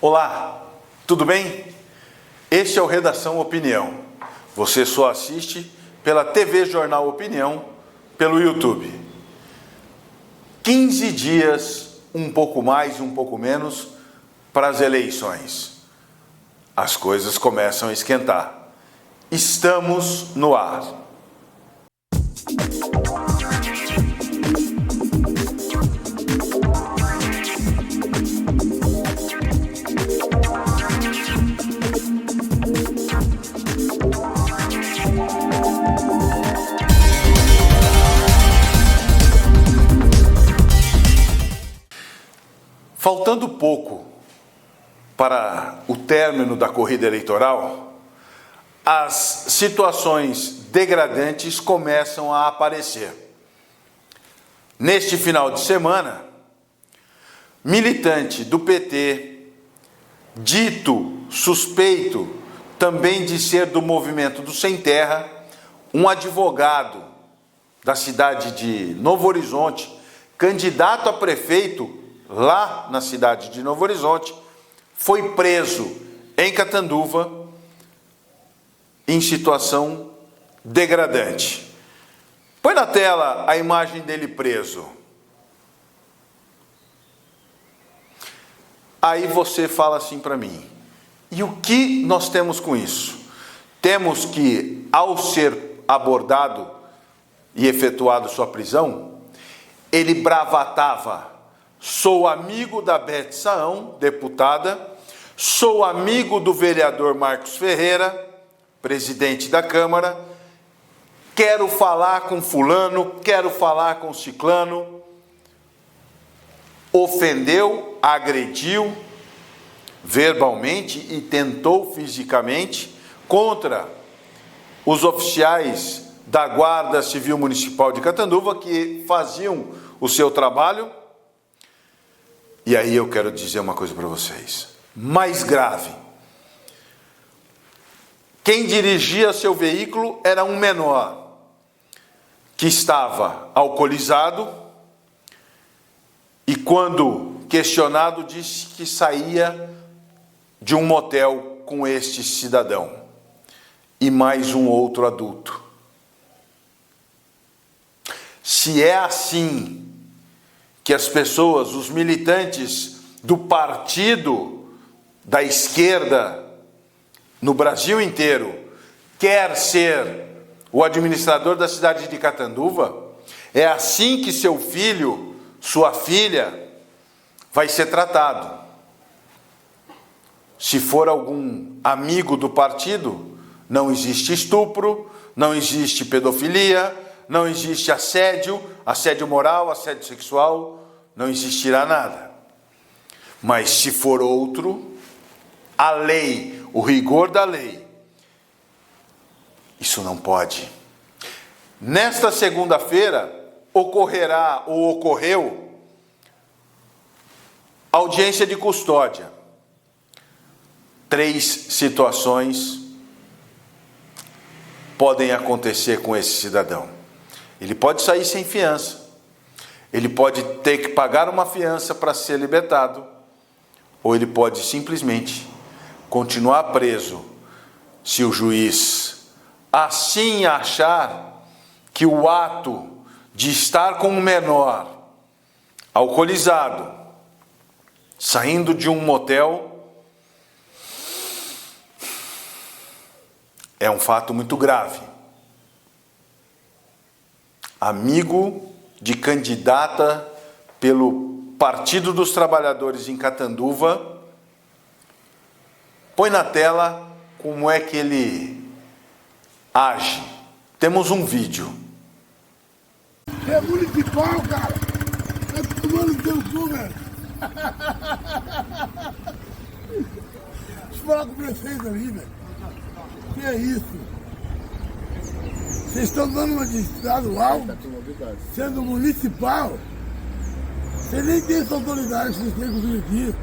Olá, tudo bem? Este é o Redação Opinião. Você só assiste pela TV Jornal Opinião, pelo YouTube. 15 dias, um pouco mais, um pouco menos, para as eleições. As coisas começam a esquentar. Estamos no ar. Faltando pouco para o término da corrida eleitoral, as situações degradantes começam a aparecer. Neste final de semana, militante do PT, dito suspeito também de ser do movimento do Sem Terra, um advogado da cidade de Novo Horizonte, candidato a prefeito lá na cidade de Novo Horizonte, foi preso em Catanduva em situação degradante. Põe na tela a imagem dele preso. Aí você fala assim para mim, e o que nós temos com isso? Temos que, ao ser abordado e efetuado sua prisão, ele bravatava: sou amigo da Beth Saão, deputada, sou amigo do vereador Marcos Ferreira, presidente da Câmara, quero falar com fulano, quero falar com ciclano. Ofendeu, agrediu verbalmente e tentou fisicamente contra os oficiais da Guarda Civil Municipal de Catanduva que faziam o seu trabalho. E aí eu quero dizer uma coisa para vocês, mais grave. Quem dirigia seu veículo era um menor, que estava alcoolizado e, quando questionado, disse que saía de um motel com este cidadão e mais um outro adulto. Se é assim que as pessoas, os militantes do partido da esquerda no Brasil inteiro, quer ser o administrador da cidade de Catanduva, é assim que seu filho, sua filha, vai ser tratado. Se for algum amigo do partido, não existe estupro, não existe pedofilia, não existe assédio, assédio moral, assédio sexual, não existirá nada. Mas se for outro, a lei, o rigor da lei, isso não pode. Nesta segunda-feira, ocorrerá ou ocorreu audiência de custódia. 3 situações podem acontecer com esse cidadão. Ele pode sair sem fiança. Ele pode ter que pagar uma fiança para ser libertado. Ou ele pode simplesmente continuar preso se o juiz assim achar que o ato de estar com um menor alcoolizado, saindo de um motel, é um fato muito grave. Amigo de candidata pelo Partido dos Trabalhadores em Catanduva, põe na tela como é que ele age. Temos um vídeo. É municipal, cara. Tá tomando teu cu, velho. Deixa eu falar com o prefeito ali, velho. Que é isso? Vocês estão dando uma de estadual, sendo municipal. Você nem tem essa autoridade que vocês têm comigo aqui.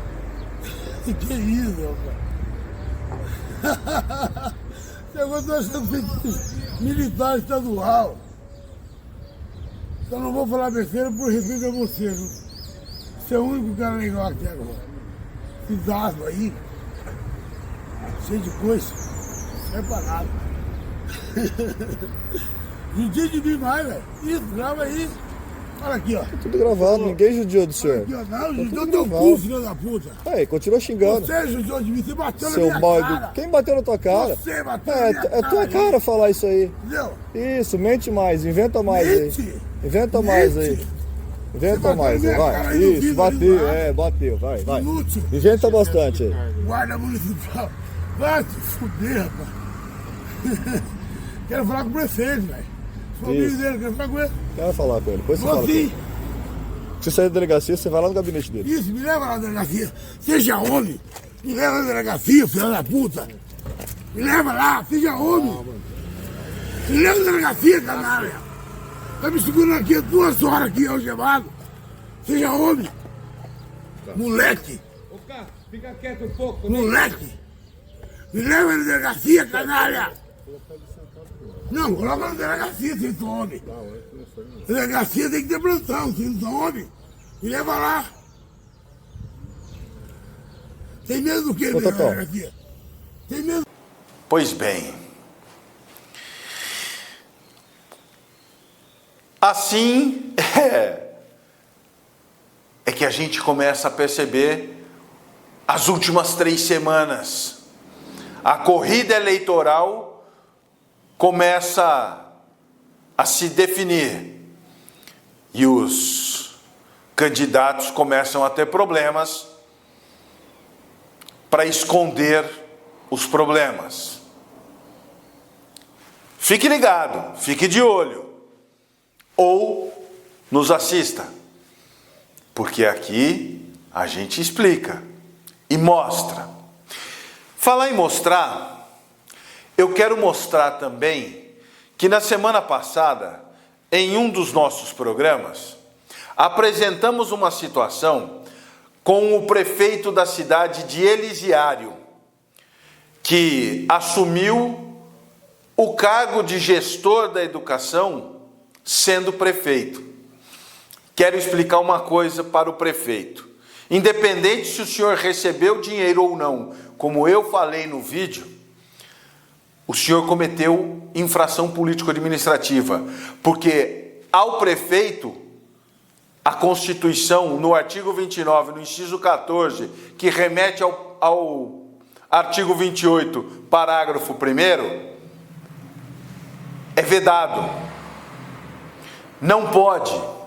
Que é isso, rapaz? Eu estou achando que militar estadual. Então não vou falar besteira por respeito a você. Você é o único cara legal aqui agora. esses asnos aí, cheio de coisa, não serve pra nada. Judia de mim mais, velho. Isso, grava aí. Olha aqui, ó. Tá tudo gravado, ninguém judiou do senhor. Aqui, ó. Não, Tá judiou tudo teu gravado. cu, filho da puta. Aí, continua xingando. Você judiou de mim, você bateu na Seu minha mal cara. Quem bateu na tua cara? Você bateu É, na minha é tua aí. cara falar isso aí. Entendeu? Isso, mente mais, inventa mais aí. Mente. Inventa mais aí. Mente. Inventa bateu mais na aí, minha cara vai. aí no Isso, vidro bateu, aí, bateu, vai, vai. Inútil. Inventa bastante aí. Guarda municipal. Vai se fuder, rapaz. Quero falar com o prefeito, velho. Família Isso. dele, quero falar com ele. Quero falar com ele, depois você Vou fala com sim. ele. Se sair da delegacia, você vai lá no gabinete dele. Isso, me leva lá na delegacia. Seja homem. Me leva na delegacia, filho da puta. Me leva lá, seja homem. Me leva na delegacia, canalha. Tá me segurando aqui 2 horas aqui, algemado. Seja homem. Moleque. Ô, Cássio, fica quieto um pouco. Moleque. Me leva na delegacia, canalha. Não, coloca na delegacia, vocês são homem. Delegacia tem que ter plantão, vocês não são homem. Me leva lá. Tem medo do que, Ô, Totó. delegacia? Tem medo. Pois bem, assim é que a gente começa a perceber as últimas 3 semanas. A corrida eleitoral começa a se definir e os candidatos começam a ter problemas para esconder os problemas. Fique ligado, fique de olho, ou nos assista, porque aqui a gente explica e mostra. Falar em mostrar, eu quero mostrar também que na semana passada, em um dos nossos programas, apresentamos uma situação com o prefeito da cidade de Elisiário, que assumiu o cargo de gestor da educação sendo prefeito. Quero explicar uma coisa para o prefeito. Independente se o senhor recebeu dinheiro ou não, como eu falei no vídeo, o senhor cometeu infração político-administrativa, porque ao prefeito, a Constituição, no artigo 29, no inciso 14, que remete ao artigo 28, parágrafo 1º, é vedado. Não pode. O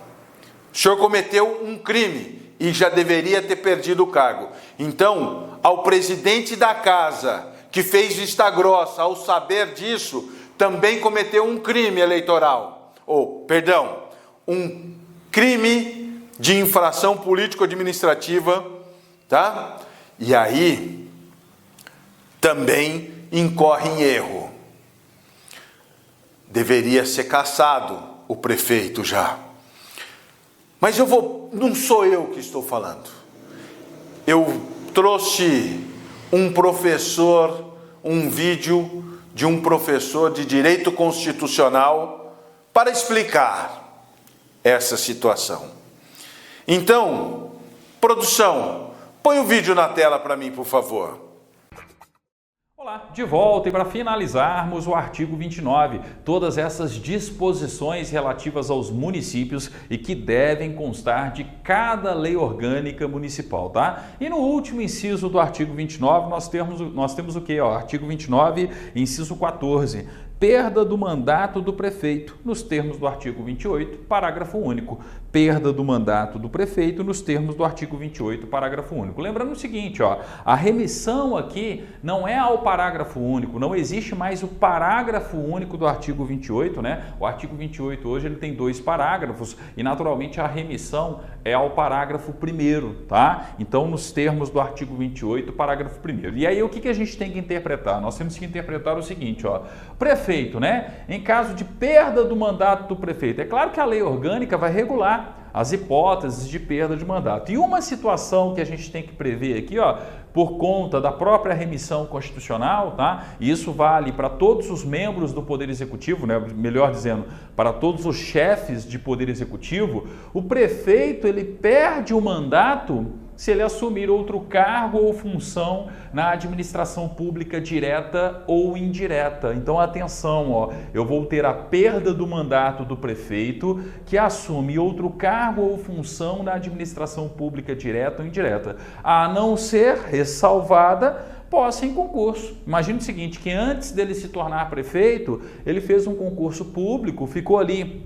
senhor cometeu um crime e já deveria ter perdido o cargo. Então, ao presidente da casa, que fez vista grossa ao saber disso, também cometeu um crime eleitoral. Um crime de infração político-administrativa, tá? E aí, também incorre em erro. Deveria ser cassado o prefeito já. Mas não sou eu que estou falando. Eu trouxe um vídeo de um professor de direito constitucional para explicar essa situação. Então, produção, põe o vídeo na tela para mim, por favor. Olá, de volta e para finalizarmos o artigo 29, todas essas disposições relativas aos municípios e que devem constar de cada lei orgânica municipal, tá? E no último inciso do artigo 29 nós temos o quê? Artigo 29, inciso 14. Perda do mandato do prefeito, nos termos do artigo 28, parágrafo único. Perda do mandato do prefeito nos termos do artigo 28, parágrafo único. Lembrando o seguinte, a remissão aqui não é ao parágrafo único, não existe mais o parágrafo único do artigo 28, né? O artigo 28 hoje ele tem 2 parágrafos e naturalmente a remissão é ao parágrafo 1º, tá? Então, nos termos do artigo 28, parágrafo 1º. E aí, o que a gente tem que interpretar? Nós temos que interpretar o seguinte, prefeito, né? Em caso de perda do mandato do prefeito, é claro que a lei orgânica vai regular as hipóteses de perda de mandato. E uma situação que a gente tem que prever aqui, por conta da própria remissão constitucional, tá? E isso vale para todos os membros do Poder Executivo, né? Melhor dizendo, para todos os chefes de Poder Executivo, o prefeito ele perde o mandato se ele assumir outro cargo ou função na administração pública direta ou indireta. Então, atenção, ó, eu vou ter a perda do mandato do prefeito que assume outro cargo ou função na administração pública direta ou indireta, a não ser ressalvada posse em concurso. Imagine o seguinte, que antes dele se tornar prefeito, ele fez um concurso público, ficou ali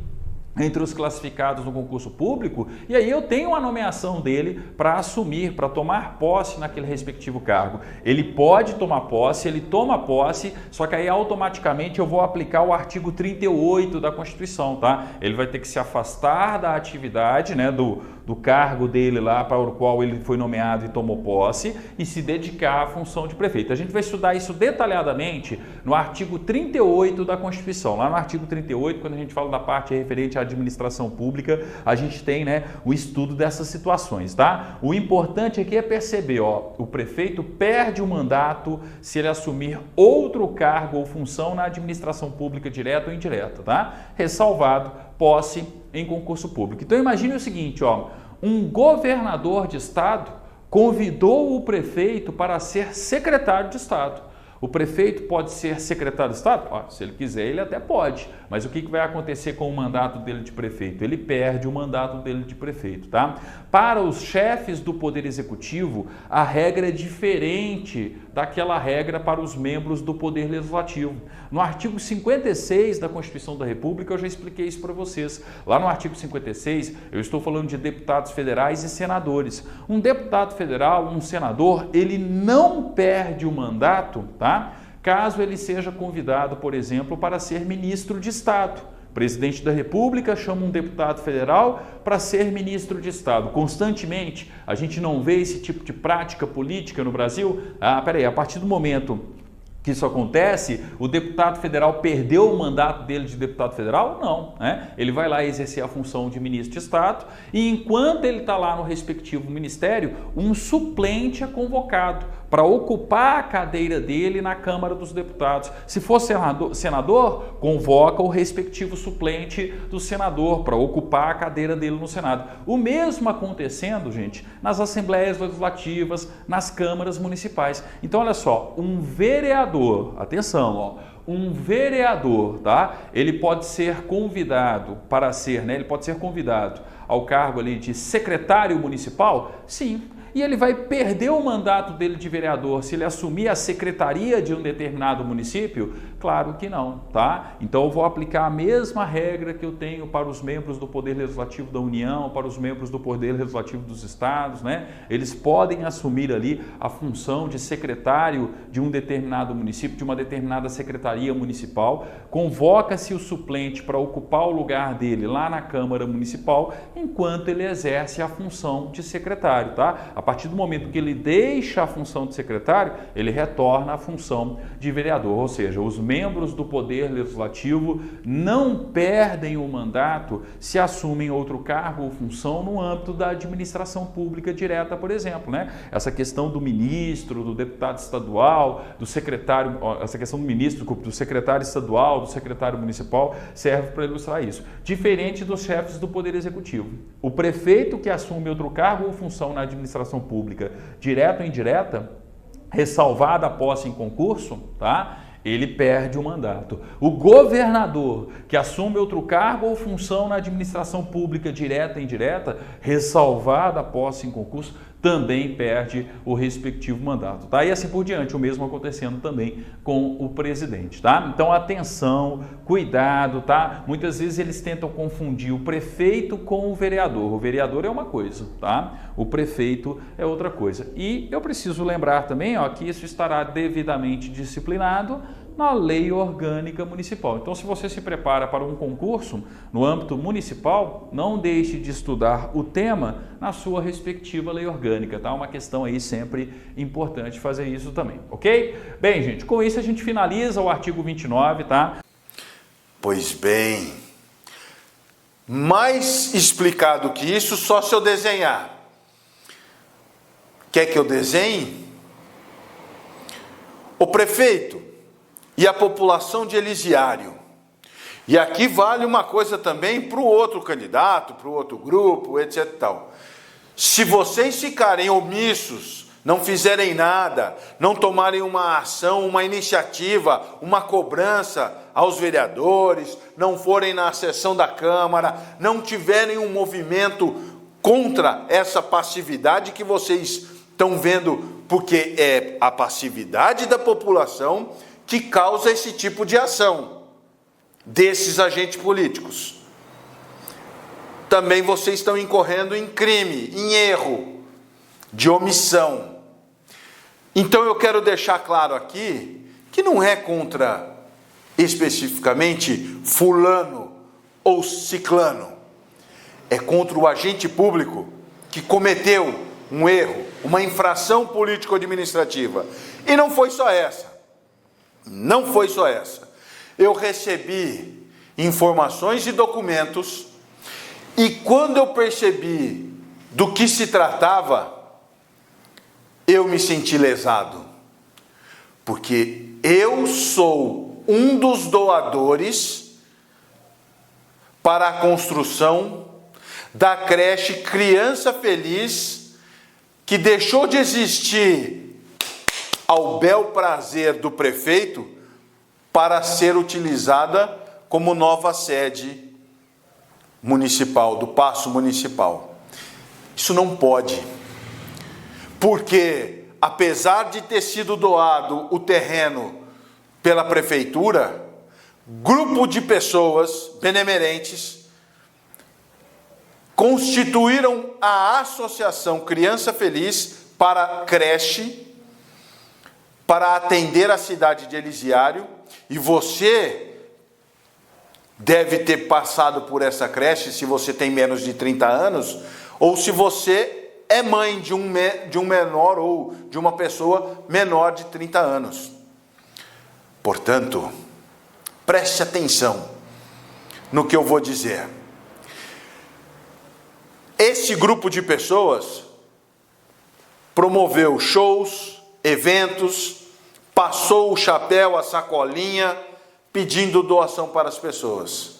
entre os classificados no concurso público, e aí eu tenho a nomeação dele para assumir, para tomar posse naquele respectivo cargo. Ele pode tomar posse, ele toma posse, só que aí automaticamente eu vou aplicar o artigo 38 da Constituição, tá? Ele vai ter que se afastar da atividade, né, do cargo dele lá para o qual ele foi nomeado e tomou posse e se dedicar à função de prefeito. A gente vai estudar isso detalhadamente no artigo 38 da Constituição. Lá no artigo 38, quando a gente fala da parte referente à administração pública, a gente tem, né, o estudo dessas situações, tá? O importante aqui é perceber, ó, o prefeito perde o mandato se ele assumir outro cargo ou função na administração pública direta ou indireta, tá? Ressalvado posse em concurso público. Então imagine o seguinte, ó, um governador de estado convidou o prefeito para ser secretário de estado. O prefeito pode ser secretário de estado? Se ele quiser, ele até pode. Mas o que vai acontecer com o mandato dele de prefeito? Ele perde o mandato dele de prefeito, tá? Para os chefes do Poder Executivo, a regra é diferente daquela regra para os membros do Poder Legislativo. No artigo 56 da Constituição da República, eu já expliquei isso para vocês. Lá no artigo 56, eu estou falando de deputados federais e senadores. Um deputado federal, um senador, ele não perde o mandato, tá? Caso ele seja convidado, por exemplo, para ser ministro de Estado. O presidente da República chama um deputado federal para ser ministro de Estado. Constantemente, a gente não vê esse tipo de prática política no Brasil. Peraí, a partir do momento que isso acontece, o deputado federal perdeu o mandato dele de deputado federal? Não, né? Ele vai lá exercer a função de ministro de Estado e enquanto ele está lá no respectivo ministério, um suplente é convocado para ocupar a cadeira dele na Câmara dos Deputados. Se for senador, convoca o respectivo suplente do senador para ocupar a cadeira dele no Senado. O mesmo acontecendo, gente, nas assembleias legislativas, nas câmaras municipais. Então, olha só, um vereador, atenção, ó, um vereador, tá? Ele pode ser convidado para ser, né? Ele pode ser convidado ao cargo ali de secretário municipal? Sim. E ele vai perder o mandato dele de vereador se ele assumir a secretaria de um determinado município? Claro que não, tá? Então eu vou aplicar a mesma regra que eu tenho para os membros do Poder Legislativo da União, para os membros do Poder Legislativo dos Estados, né? Eles podem assumir ali a função de secretário de um determinado município, de uma determinada secretaria municipal, convoca-se o suplente para ocupar o lugar dele lá na Câmara Municipal, enquanto ele exerce a função de secretário, tá? A partir do momento que ele deixa a função de secretário, ele retorna à função de vereador, ou seja, os membros do Poder Legislativo não perdem o mandato se assumem outro cargo ou função no âmbito da administração pública direta, por exemplo, né? Essa questão do ministro, do deputado estadual, do secretário, essa questão do ministro, do secretário estadual, do secretário municipal, serve para ilustrar isso. Diferente dos chefes do Poder Executivo. O prefeito que assume outro cargo ou função na administração pública, direta ou indireta, ressalvada a posse em concurso, tá? Ele perde o mandato. O governador que assume outro cargo ou função na administração pública, direta ou indireta, ressalvada a posse em concurso, também perde o respectivo mandato, tá? E assim por diante, o mesmo acontecendo também com o presidente, tá? Então, atenção, cuidado, tá? Muitas vezes eles tentam confundir o prefeito com o vereador. O vereador é uma coisa, tá? O prefeito é outra coisa. E eu preciso lembrar também, ó, que isso estará devidamente disciplinado na Lei Orgânica Municipal. Então, se você se prepara para um concurso no âmbito municipal, não deixe de estudar o tema na sua respectiva lei orgânica, tá? Uma questão aí sempre importante fazer isso também, ok? Bem, gente, com isso a gente finaliza o artigo 29, tá? Pois bem, mais explicado que isso, só se eu desenhar. Quer que eu desenhe? O prefeito e a população de Elisiário. E aqui vale uma coisa também para o outro candidato, para o outro grupo, etc. Tal. Se vocês ficarem omissos, não fizerem nada, não tomarem uma ação, uma iniciativa, uma cobrança aos vereadores, não forem na sessão da Câmara, não tiverem um movimento contra essa passividade que vocês estão vendo, porque é a passividade da população que causa esse tipo de ação desses agentes políticos. Também vocês estão incorrendo em crime, em erro, de omissão. Então eu quero deixar claro aqui que não é contra especificamente fulano ou ciclano. É contra o agente público que cometeu um erro, uma infração político-administrativa. E não foi só essa. Não foi só essa. Eu recebi informações e documentos e quando eu percebi do que se tratava, eu me senti lesado. Porque eu sou um dos doadores para a construção da creche Criança Feliz, que deixou de existir ao bel prazer do prefeito para ser utilizada como nova sede municipal, do Paço Municipal. Isso não pode, porque apesar de ter sido doado o terreno pela prefeitura, grupo de pessoas benemerentes constituíram a Associação Criança Feliz para creche, para atender a cidade de Elisiário, e você deve ter passado por essa creche se você tem menos de 30 anos, ou se você é mãe de um menor ou de uma pessoa menor de 30 anos. Portanto, preste atenção no que eu vou dizer. Esse grupo de pessoas promoveu shows, eventos, passou o chapéu, a sacolinha, pedindo doação para as pessoas.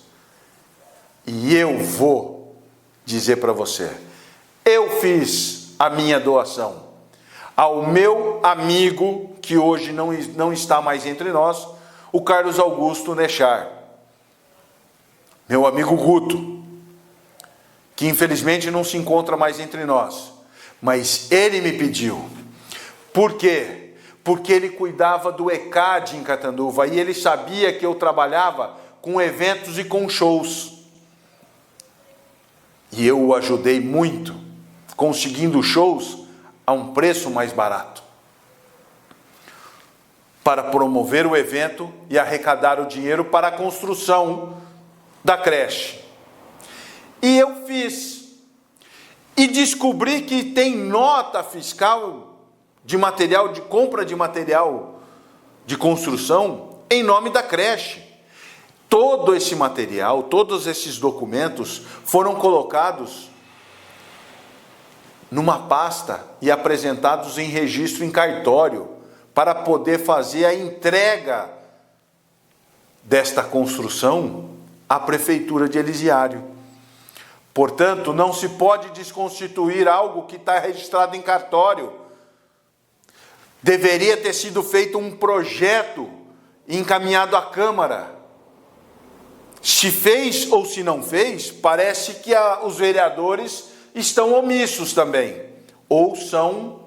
E eu vou dizer para você, eu fiz a minha doação ao meu amigo, que hoje não está mais entre nós, o Carlos Augusto Nechar, meu amigo Guto, que infelizmente não se encontra mais entre nós, mas ele me pediu. Por quê? Porque ele cuidava do ECAD em Catanduva e ele sabia que eu trabalhava com eventos e com shows. E eu o ajudei muito, conseguindo shows a um preço mais barato, para promover o evento e arrecadar o dinheiro para a construção da creche. E eu fiz. E descobri que tem nota fiscal de material, de compra de material de construção em nome da creche. Todo esse material, todos esses documentos foram colocados numa pasta e apresentados em registro em cartório para poder fazer a entrega desta construção à Prefeitura de Elisiário. Portanto, não se pode desconstituir algo que está registrado em cartório. Deveria ter sido feito um projeto encaminhado à Câmara. Se fez ou se não fez, parece que os vereadores estão omissos também, ou são,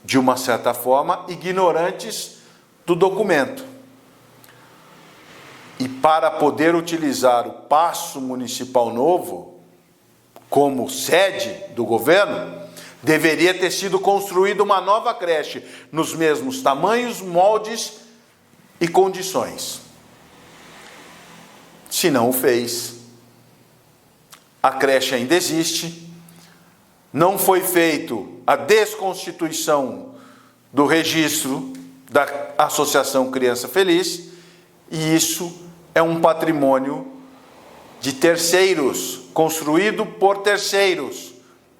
de uma certa forma, ignorantes do documento. E para poder utilizar o Paço Municipal Novo como sede do governo, deveria ter sido construída uma nova creche, nos mesmos tamanhos, moldes e condições. Se não o fez, a creche ainda existe, não foi feito a desconstituição do registro da Associação Criança Feliz, e isso é um patrimônio de terceiros, construído por terceiros.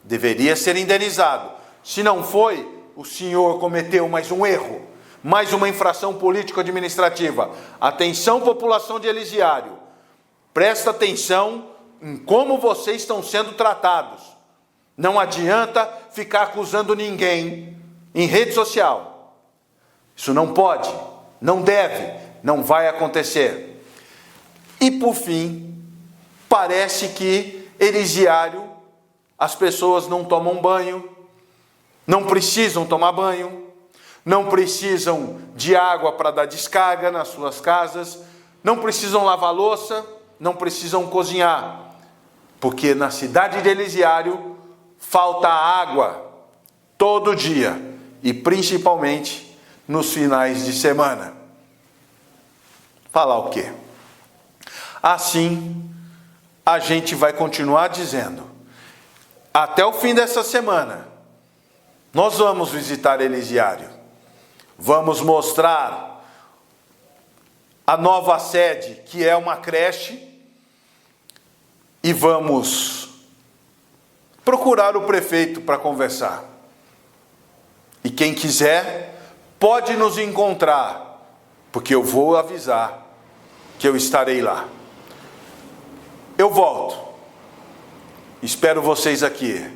Deveria ser indenizado. Se não foi, o senhor cometeu mais um erro, mais uma infração político-administrativa. Atenção, população de Elisiário. Presta atenção em como vocês estão sendo tratados. Não adianta ficar acusando ninguém em rede social. Isso não pode, não deve, não vai acontecer. E por fim, parece que Elisiário, as pessoas não tomam banho, não precisam tomar banho, não precisam de água para dar descarga nas suas casas, não precisam lavar louça, não precisam cozinhar, porque na cidade de Elisiário falta água todo dia e principalmente nos finais de semana. Falar o quê? Assim, a gente vai continuar dizendo, até o fim dessa semana, nós vamos visitar Elisiário, vamos mostrar a nova sede, que é uma creche, e vamos procurar o prefeito para conversar. E quem quiser, pode nos encontrar, porque eu vou avisar que eu estarei lá. Eu volto. Espero vocês aqui.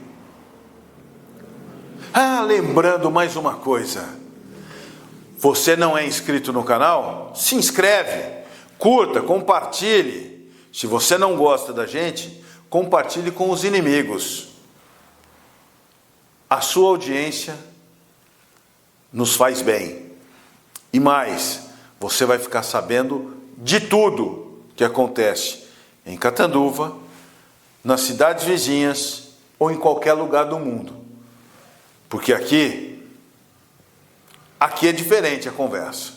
Lembrando mais uma coisa. Você não é inscrito no canal? Se inscreve, curta, compartilhe. Se você não gosta da gente, compartilhe com os inimigos. A sua audiência nos faz bem. E mais, você vai ficar sabendo de tudo que acontece em Catanduva, nas cidades vizinhas ou em qualquer lugar do mundo. Porque aqui é diferente a conversa.